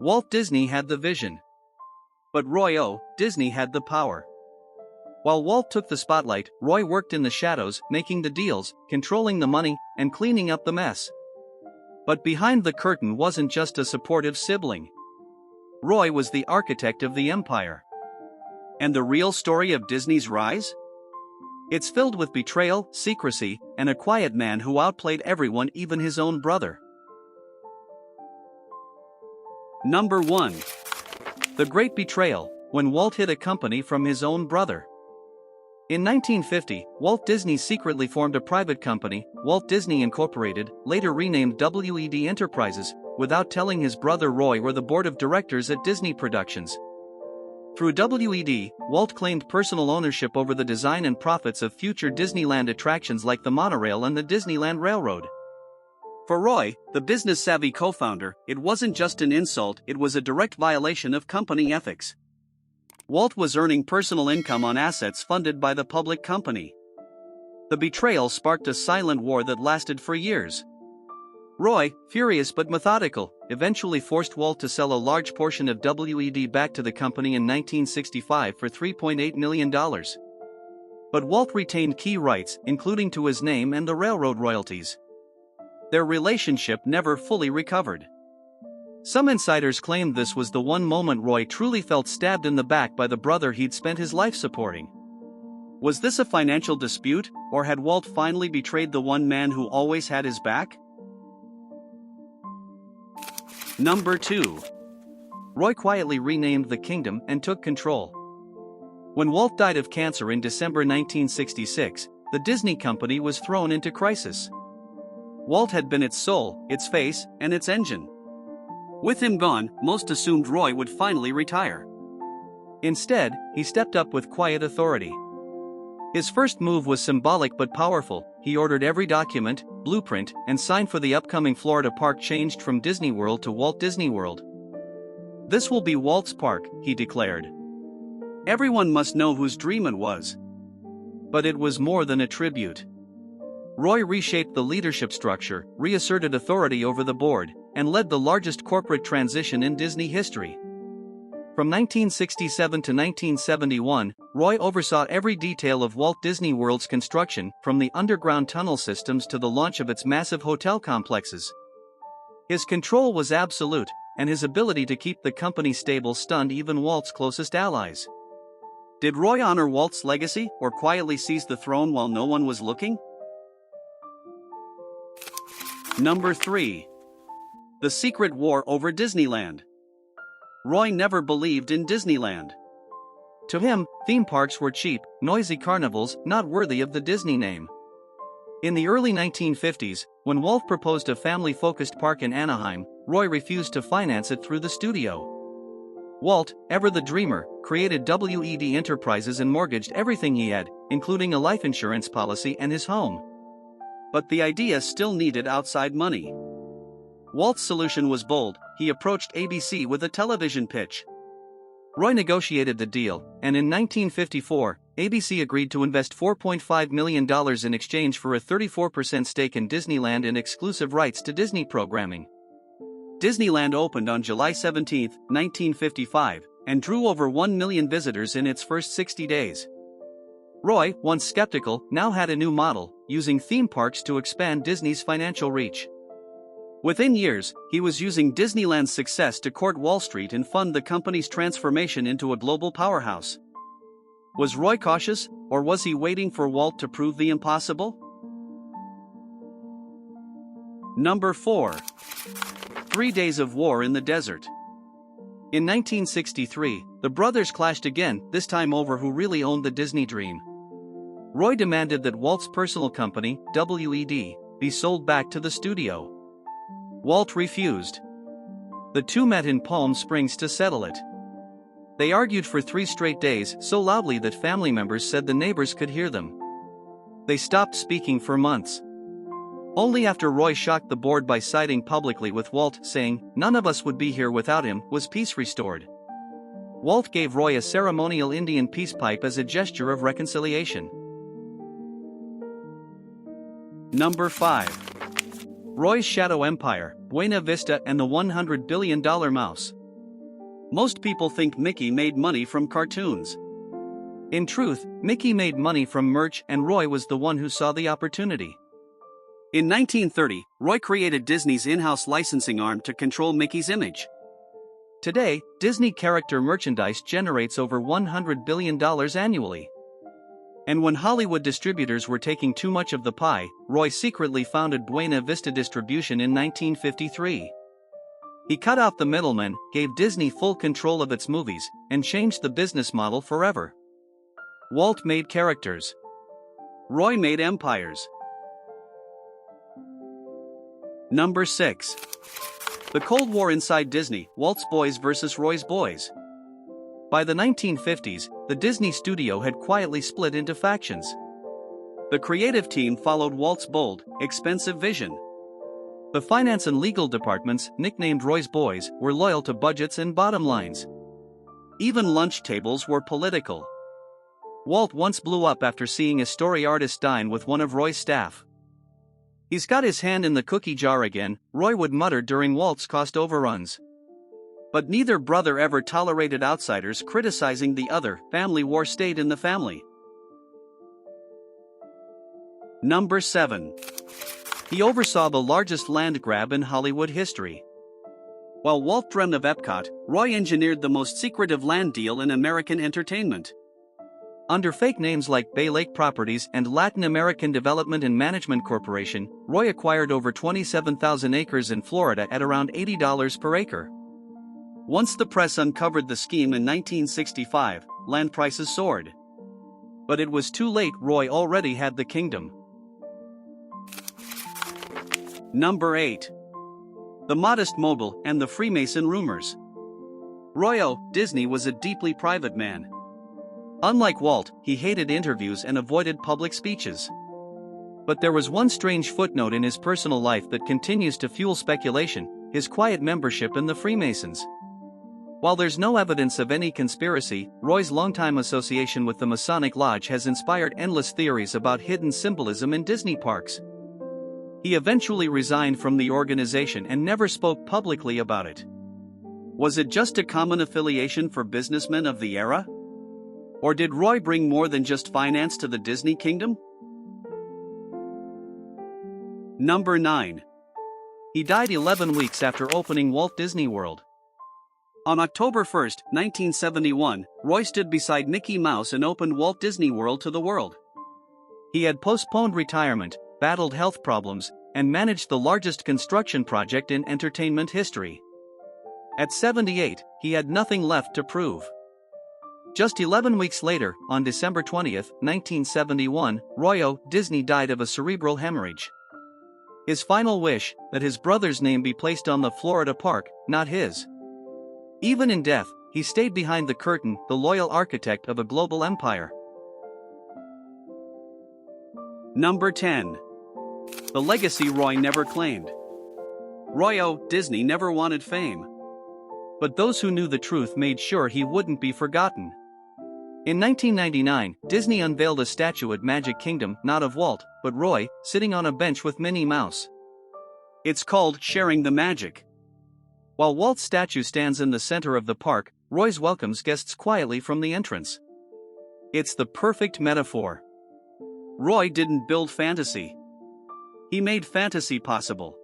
Walt Disney had the vision. But Roy Disney had the power. While Walt took the spotlight, Roy worked in the shadows, making the deals, controlling the money, and cleaning up the mess. But behind the curtain wasn't just a supportive sibling. Roy was the architect of the empire. And the real story of Disney's rise? It's filled with betrayal, secrecy, and a quiet man who outplayed everyone, even his own brother. Number 1. The Great Betrayal, when Walt hid a company from his own brother. In 1950, Walt Disney secretly formed a private company, Walt Disney Incorporated, later renamed WED Enterprises, without telling his brother Roy or the board of directors at Disney Productions. Through WED, Walt claimed personal ownership over the design and profits of future Disneyland attractions like the monorail and the Disneyland Railroad. For Roy, the business-savvy co-founder, it wasn't just an insult, it was a direct violation of company ethics. Walt was earning personal income on assets funded by the public company. The betrayal sparked a silent war that lasted for years. Roy, furious but methodical, eventually forced Walt to sell a large portion of WED back to the company in 1965 for $3.8 million. But Walt retained key rights, including to his name and the railroad royalties. Their relationship never fully recovered. Some insiders claimed this was the one moment Roy truly felt stabbed in the back by the brother he'd spent his life supporting. Was this a financial dispute, or had Walt finally betrayed the one man who always had his back? Number 2. Roy quietly renamed the kingdom and took control. When Walt died of cancer in December 1966, the Disney company was thrown into crisis. Walt had been its soul, its face, and its engine. With him gone, most assumed Roy would finally retire. Instead, he stepped up with quiet authority. His first move was symbolic but powerful. He ordered every document, blueprint, and sign for the upcoming Florida park changed from Disney World to Walt Disney World. "This will be Walt's park," he declared. Everyone must know whose dream it was. But it was more than a tribute. Roy reshaped the leadership structure, reasserted authority over the board, and led the largest corporate transition in Disney history. From 1967 to 1971, Roy oversaw every detail of Walt Disney World's construction, from the underground tunnel systems to the launch of its massive hotel complexes. His control was absolute, and his ability to keep the company stable stunned even Walt's closest allies. Did Roy honor Walt's legacy, or quietly seize the throne while no one was looking? Number 3. The Secret War over Disneyland. Roy never believed in Disneyland. To him, theme parks were cheap, noisy carnivals not worthy of the Disney name. In the early 1950s, when Walt proposed a family-focused park in Anaheim, Roy refused to finance it through the studio. Walt, ever the dreamer, created WED Enterprises and mortgaged everything he had, including a life insurance policy and his home. But the idea still needed outside money. Walt's solution was bold. He approached ABC with a television pitch. Roy negotiated the deal, and in 1954, ABC agreed to invest $4.5 million in exchange for a 34% stake in Disneyland and exclusive rights to Disney programming. Disneyland opened on July 17, 1955, and drew over 1 million visitors in its first 60 days. Roy, once skeptical, now had a new model, using theme parks to expand Disney's financial reach. Within years, he was using Disneyland's success to court Wall Street and fund the company's transformation into a global powerhouse. Was Roy cautious, or was he waiting for Walt to prove the impossible? Number 4. 3 Days of War in the Desert. In 1963, the brothers clashed again, this time over who really owned the Disney dream. Roy demanded that Walt's personal company, WED, be sold back to the studio. Walt refused. The two met in Palm Springs to settle it. They argued for 3 straight days, so loudly that family members said the neighbors could hear them. They stopped speaking for months. Only after Roy shocked the board by siding publicly with Walt, saying, "None of us would be here without him," was peace restored. Walt gave Roy a ceremonial Indian peace pipe as a gesture of reconciliation. Number 5. Roy's Shadow Empire, Buena Vista and the $100 billion Mouse. Most people think Mickey made money from cartoons. In truth, Mickey made money from merch and Roy was the one who saw the opportunity. In 1930, Roy created Disney's in-house licensing arm to control Mickey's image. Today, Disney character merchandise generates over $100 billion annually. And when Hollywood distributors were taking too much of the pie, Roy secretly founded Buena Vista Distribution in 1953. He cut out the middlemen, gave Disney full control of its movies, and changed the business model forever. Walt made characters. Roy made empires. Number 6. The Cold War inside Disney, Walt's boys versus Roy's boys. By the 1950s, the Disney studio had quietly split into factions. The creative team followed Walt's bold, expensive vision. The finance and legal departments, nicknamed Roy's boys, were loyal to budgets and bottom lines. Even lunch tables were political. Walt once blew up after seeing a story artist dine with one of Roy's staff. "He's got his hand in the cookie jar again," Roy would mutter during Walt's cost overruns. But neither brother ever tolerated outsiders criticizing the other. Family war stayed in the family. Number 7. He oversaw the largest land grab in Hollywood history. While Walt dreamed of Epcot, Roy engineered the most secretive land deal in American entertainment. Under fake names like Bay Lake Properties and Latin American Development and Management Corporation, Roy acquired over 27,000 acres in Florida at around $80 per acre. Once the press uncovered the scheme in 1965, land prices soared. But it was too late. Roy already had the kingdom. Number 8. The Modest Mogul and the Freemason Rumors. Roy Disney was a deeply private man. Unlike Walt, he hated interviews and avoided public speeches. But there was one strange footnote in his personal life that continues to fuel speculation: his quiet membership in the Freemasons. While there's no evidence of any conspiracy, Roy's longtime association with the Masonic Lodge has inspired endless theories about hidden symbolism in Disney parks. He eventually resigned from the organization and never spoke publicly about it. Was it just a common affiliation for businessmen of the era? Or did Roy bring more than just finance to the Disney kingdom? Number 9. He died 11 weeks after opening Walt Disney World. On October 1, 1971, Roy stood beside Mickey Mouse and opened Walt Disney World to the world. He had postponed retirement, battled health problems, and managed the largest construction project in entertainment history. At 78, he had nothing left to prove. Just 11 weeks later, on December 20, 1971, Roy Disney died of a cerebral hemorrhage. His final wish, that his brother's name be placed on the Florida park, not his. Even in death, he stayed behind the curtain, the loyal architect of a global empire. Number 10. The legacy Roy never claimed. Roy Disney never wanted fame. But those who knew the truth made sure he wouldn't be forgotten. In 1999, Disney unveiled a statue at Magic Kingdom, not of Walt, but Roy, sitting on a bench with Minnie Mouse. It's called Sharing the Magic. While Walt's statue stands in the center of the park, Roy's welcomes guests quietly from the entrance. It's the perfect metaphor. Roy didn't build fantasy. He made fantasy possible.